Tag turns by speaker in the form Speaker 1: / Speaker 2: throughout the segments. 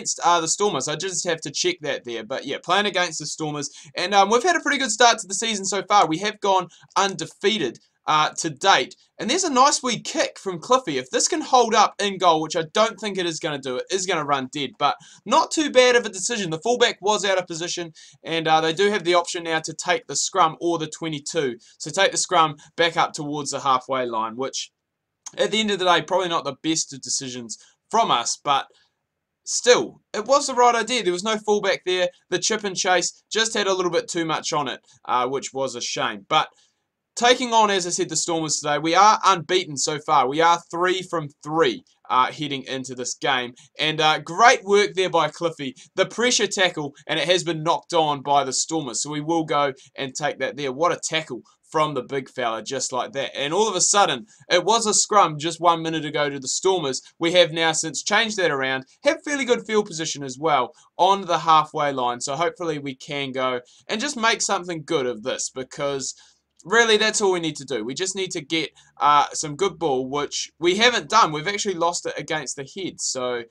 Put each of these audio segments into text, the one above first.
Speaker 1: against the Stormers. I just have to check that there. But yeah, playing against the Stormers. And we've had a pretty good start to the season so far. We have gone undefeated to date. And there's a nice wee kick from Cliffy. If this can hold up in goal, which I don't think it is going to do, it is going to run dead. But not too bad of a decision. The fullback was out of position, and they do have the option now to take the scrum or the 22. So take the scrum back up towards the halfway line, which at the end of the day, probably not the best of decisions from us, but still, it was the right idea. There was no fullback there. The chip and chase just had a little bit too much on it, which was a shame. But taking on, as I said, the Stormers today, we are unbeaten so far. We are 3 from 3 heading into this game. And great work there by Cliffy. The pressure tackle, and it has been knocked on by the Stormers. So we will go and take that there. What a tackle from the big fella, just like that. And all of a sudden, it was a scrum just 1 minute ago to the Stormers. We have now since changed that around, have fairly good field position as well on the halfway line. So hopefully we can go and just make something good of this, because really, that's all we need to do. We just need to get some good ball, which we haven't done. We've actually lost it against the head. So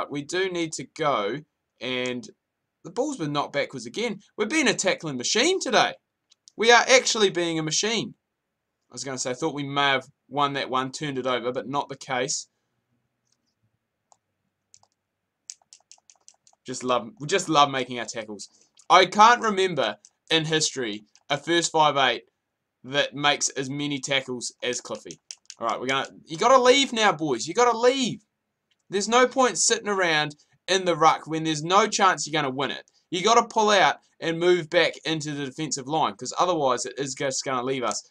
Speaker 1: we do need to go, and the ball's been knocked backwards again. We're being a tackling machine today. We are actually being a machine. I was going to say, I thought we may have won that one, turned it over, but not the case. We just love making our tackles. I can't remember in history a first 5'8" that makes as many tackles as Cliffy. All right, you got to leave now, boys. You got to leave. There's no point sitting around in the ruck when there's no chance you're going to win it. You got to pull out and move back into the defensive line, because otherwise it is just going to leave us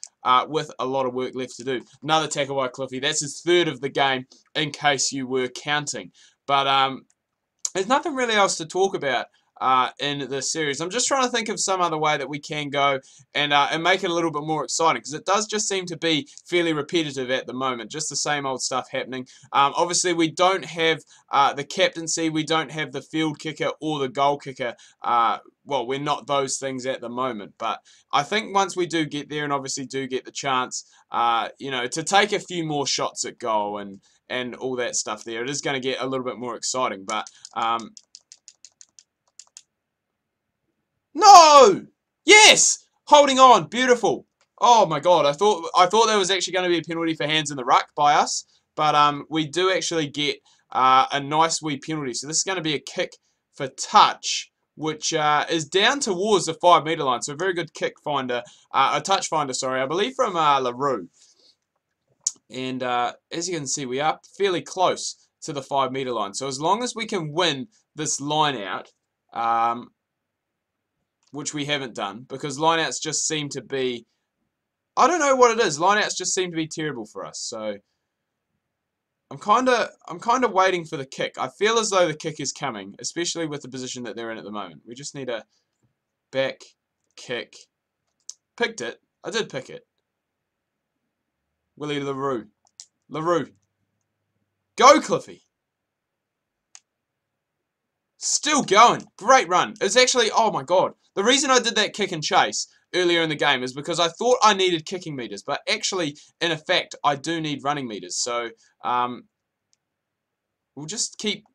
Speaker 1: with a lot of work left to do. Another tackle by Cliffy. That's his third of the game, in case you were counting. But there's nothing really else to talk about in this series. I'm just trying to think of some other way that we can go and make it a little bit more exciting, because it does just seem to be fairly repetitive at the moment, just the same old stuff happening. Obviously, we don't have the captaincy, we don't have the field kicker or the goal kicker. Well, we're not those things at the moment, but I think once we do get there, and obviously do get the chance, you know, to take a few more shots at goal and all that stuff there, it is going to get a little bit more exciting. But no! Yes! Holding on. Beautiful. Oh my god, I thought there was actually going to be a penalty for hands in the ruck by us, but we do actually get a nice wee penalty. So this is going to be a kick for touch, which is down towards the 5 metre line. So a very good kick finder, a touch finder, sorry, I believe from LaRue. And as you can see, we are fairly close to the 5 metre line. So as long as we can win this line out, which we haven't done, because lineouts just seem to be, I don't know what it is. Lineouts just seem to be terrible for us. So I'm kind of waiting for the kick. I feel as though the kick is coming, especially with the position that they're in at the moment. We just need a back kick. Picked it. I did pick it. Willie LaRue. LaRue. Go, Cliffy. Still going. Great run. It's actually, oh my god. The reason I did that kick and chase earlier in the game is because I thought I needed kicking meters, but actually, in effect, I do need running meters. So, we'll just keep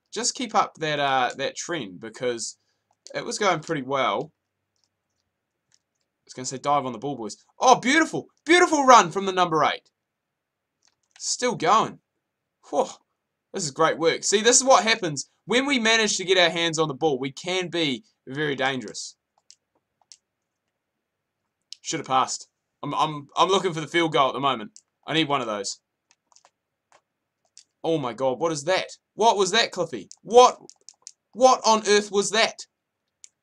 Speaker 1: up that that trend, because it was going pretty well. I was going to say dive on the ball, boys. Oh, beautiful. Beautiful run from the number 8. Still going. Whew. This is great work. See, this is what happens when we manage to get our hands on the ball. We can be very dangerous. Should have passed. I'm looking for the field goal at the moment. I need one of those. Oh my god, what is that? What was that, Cliffy? What on earth was that?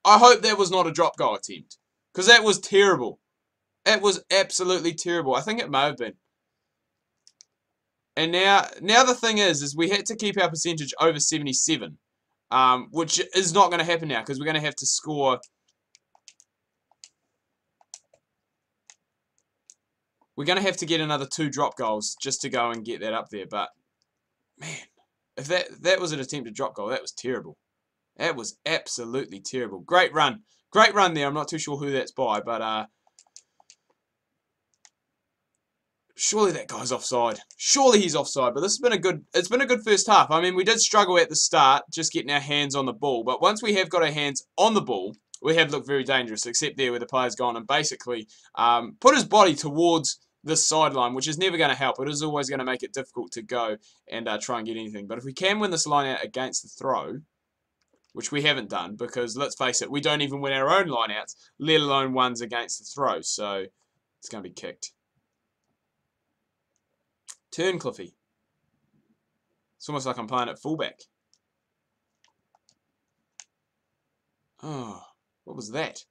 Speaker 1: I hope that was not a drop goal attempt, because that was terrible. It was absolutely terrible. I think it may have been. And now the thing is we had to keep our percentage over 77, which is not going to happen now, because we're going to have to score. We're going to have to get another 2 drop goals just to go and get that up there. But man, if that was an attempted drop goal, that was terrible. That was absolutely terrible. Great run. Great run there. I'm not too sure who that's by, but Surely that guy's offside. Surely he's offside. But this has been a good. It's been a good first half. I mean, we did struggle at the start, just getting our hands on the ball. But once we have got our hands on the ball, we have looked very dangerous. Except there where the player's gone and basically put his body towards this sideline, which is never going to help. It is always going to make it difficult to go and try and get anything. But if we can win this line out against the throw, which we haven't done, because let's face it, we don't even win our own line outs, let alone ones against the throw. So it's going to be kicked. Turn, Cliffy. It's almost like I'm playing at fullback. Oh, what was that?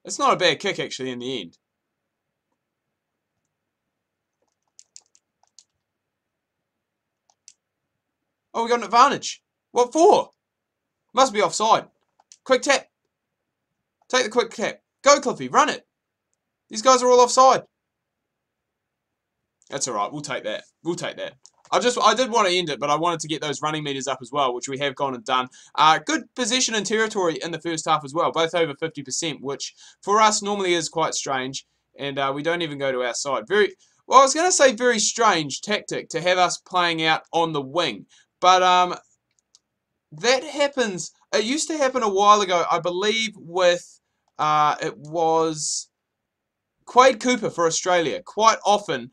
Speaker 1: It's not a bad kick, actually, in the end. Oh, we got an advantage. What for? Must be offside. Quick tap. Take the quick tap. Go, Cliffy. Run it. These guys are all offside. That's all right. We'll take that. We'll take that. I did want to end it, but I wanted to get those running meters up as well, which we have gone and done. Good possession and territory in the first half as well, both over 50%, which for us normally is quite strange, and we don't even go to our side. Well, I was going to say very strange tactic to have us playing out on the wing, but that happens. It used to happen a while ago, I believe, with it was Quade Cooper for Australia. Quite often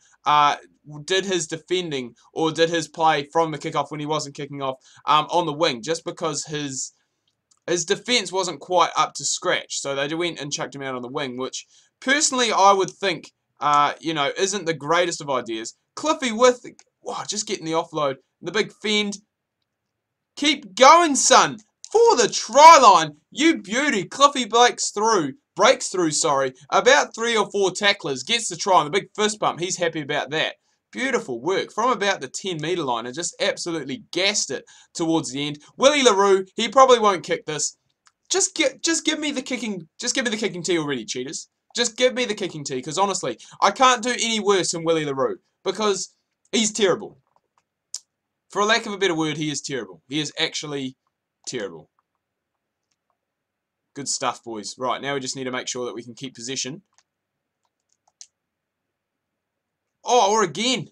Speaker 1: did his defending or did his play from the kickoff when he wasn't kicking off on the wing, just because his defence wasn't quite up to scratch. So they went and chucked him out on the wing, which personally I would think isn't the greatest of ideas. Cliffy with just getting the offload, the big fend. Keep going, son. For the try line. You beauty. Cliffy breaks through, about 3 or 4 tacklers, gets the try, and the big fist bump. He's happy about that. Beautiful work from about the 10-metre line and just absolutely gassed it towards the end. Willie LaRue, he probably won't kick this. Just give me the kicking. Just give me the kicking tee already, cheaters. Just give me the kicking tee, because honestly, I can't do any worse than Willie LaRue, because he's terrible. For a lack of a better word, he is terrible. He is actually terrible. Good stuff, boys. Right, now we just need to make sure that we can keep possession. Oh, or again.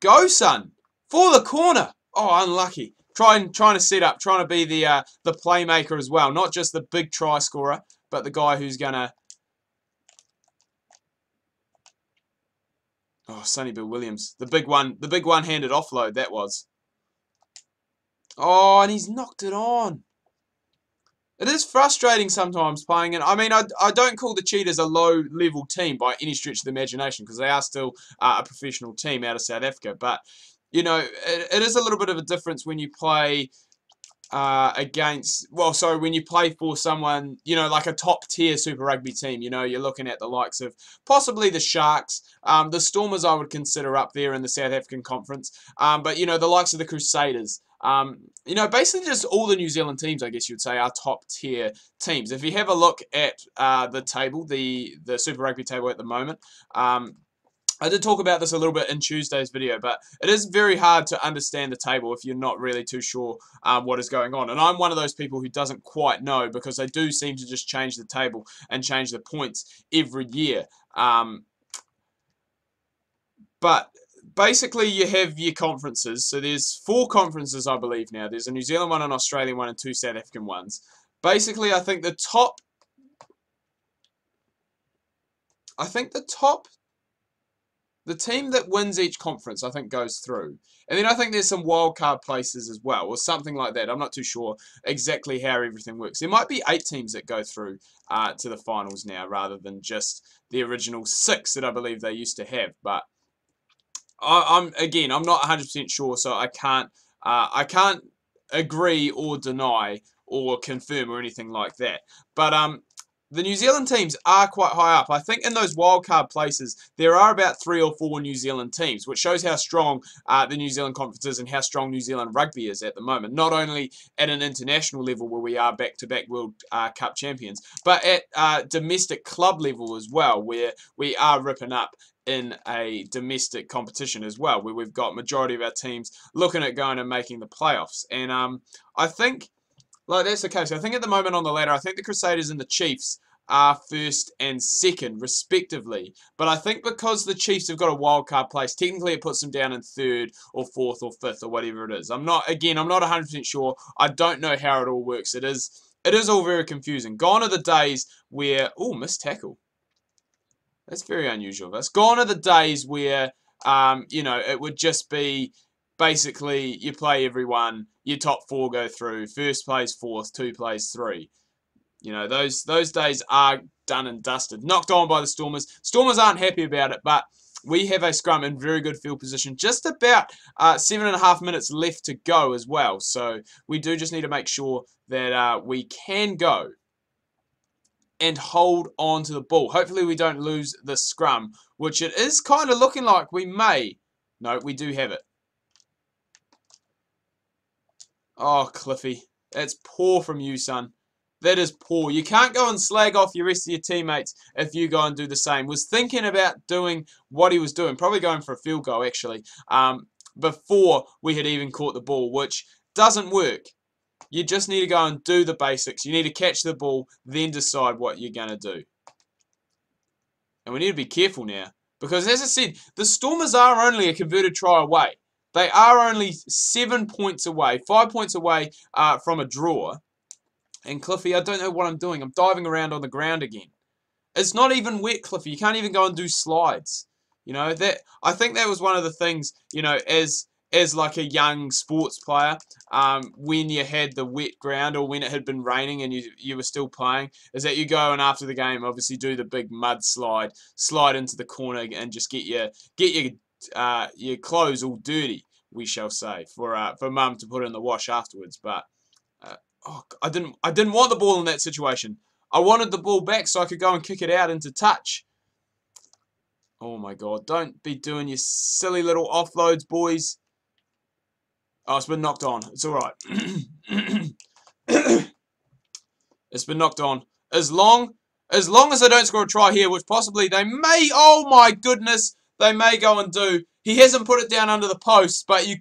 Speaker 1: Go, son. For the corner. Oh, unlucky. Trying to set up, trying to be the playmaker as well. Not just the big try scorer, but the guy who's going to... Oh, Sonny Bill Williams. The big one-handed offload, that was. Oh, and he's knocked it on. It is frustrating sometimes playing, and I mean, I don't call the Cheetahs a low-level team by any stretch of the imagination, because they are still a professional team out of South Africa, but, you know, it is a little bit of a difference when you play when you play for someone, you know, like a top-tier Super Rugby team. You know, you're looking at the likes of possibly the Sharks, the Stormers I would consider up there in the South African Conference, but, you know, the likes of the Crusaders. You know, basically just all the New Zealand teams, I guess you'd say, are top-tier teams. If you have a look at the table, the Super Rugby table at the moment, I did talk about this a little bit in Tuesday's video, but it is very hard to understand the table if you're not really too sure what is going on. And I'm one of those people who doesn't quite know, because they do seem to just change the table and change the points every year. But basically, you have your conferences. So there's 4 conferences, I believe, now. There's a New Zealand one, an Australian one, and 2 South African ones. Basically, I think the top... The team that wins each conference, I think, goes through. And then I think there's some wildcard places as well, or something like that. I'm not too sure exactly how everything works. There might be 8 teams that go through to the finals now, rather than just the original 6 that I believe they used to have. But I'm not 100% sure, so I can't agree or deny or confirm or anything like that. But the New Zealand teams are quite high up. I think in those wildcard places, there are about 3 or 4 New Zealand teams, which shows how strong the New Zealand conference is and how strong New Zealand rugby is at the moment. Not only at an international level where we are back-to-back World Cup champions, but at domestic club level as well, where we are ripping up in a domestic competition as well, where we've got majority of our teams looking at going and making the playoffs. And I think... Like, that's the case. I think at the moment on the ladder, I think the Crusaders and the Chiefs are first and second, respectively. But I think because the Chiefs have got a wild card place, technically it puts them down in third or fourth or fifth or whatever it is. I'm not 100% sure. I don't know how it all works. It is all very confusing. Gone are the days where, oh, missed tackle. That's very unusual of us. Gone are the days where, it would just be basically you play everyone, your top four go through, first plays fourth, two plays three. Those days are done and dusted. Knocked on by the Stormers. Stormers aren't happy about it, but we have a scrum in very good field position. Just about 7.5 minutes left to go as well. So we do just need to make sure that we can go and hold on to the ball. Hopefully we don't lose the scrum, which it is kind of looking like we may. No, we do have it. Oh, Cliffy. That's poor from you, son. That is poor. You can't go and slag off your rest of your teammates if you go and do the same. Was thinking about doing what he was doing. Probably going for a field goal, actually. Before we had even caught the ball, which doesn't work. You just need to go and do the basics. You need to catch the ball, then decide what you're going to do. And we need to be careful now. Because as I said, the Stormers are only a converted try away. They are only 7 points away, 5 points away from a draw. And Cliffy, I don't know what I'm doing. I'm diving around on the ground again. It's not even wet, Cliffy. You can't even go and do slides. I think that was one of the things, as like a young sports player, when you had the wet ground or when it had been raining and you were still playing, is that you go and after the game, obviously do the big mud slide into the corner and just get your clothes all dirty, we shall say, for mum to put in the wash afterwards. But I didn't want the ball in that situation. I wanted the ball back so I could go and kick it out into touch. Oh my God! Don't be doing your silly little offloads, boys. Oh, it's been knocked on. It's all right. It's been knocked on. As long as I don't score a try here, which possibly they may. Oh my goodness, they may go and do. He hasn't put it down under the post, but you've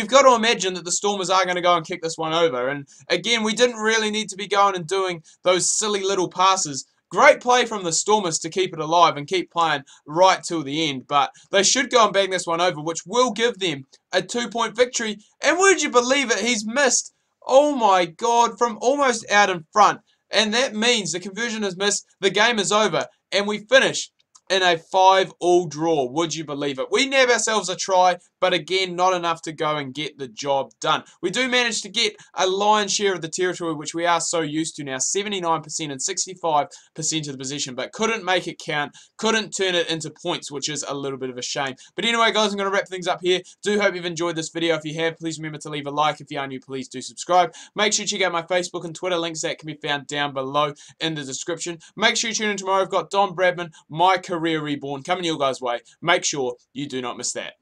Speaker 1: got to imagine that the Stormers are going to go and kick this one over. And again, we didn't really need to be going and doing those silly little passes. Great play from the Stormers to keep it alive and keep playing right till the end. But they should go and bang this one over, which will give them a 2-point victory. And would you believe it? He's missed. Oh my God, from almost out in front. And that means the conversion is missed. The game is over. And we finish in a 5-all draw. Would you believe it? We nab ourselves a try, but again, not enough to go and get the job done. We do manage to get a lion's share of the territory, which we are so used to now, 79% and 65% of the possession, but couldn't make it count, couldn't turn it into points, which is a little bit of a shame. But anyway, guys, I'm going to wrap things up here. Do hope you've enjoyed this video. If you have, please remember to leave a like. If you are new, please do subscribe. Make sure you check out my Facebook and Twitter links that can be found down below in the description. Make sure you tune in tomorrow. I've got Don Bradman, My Career Reborn, coming your guys' way. Make sure you do not miss that.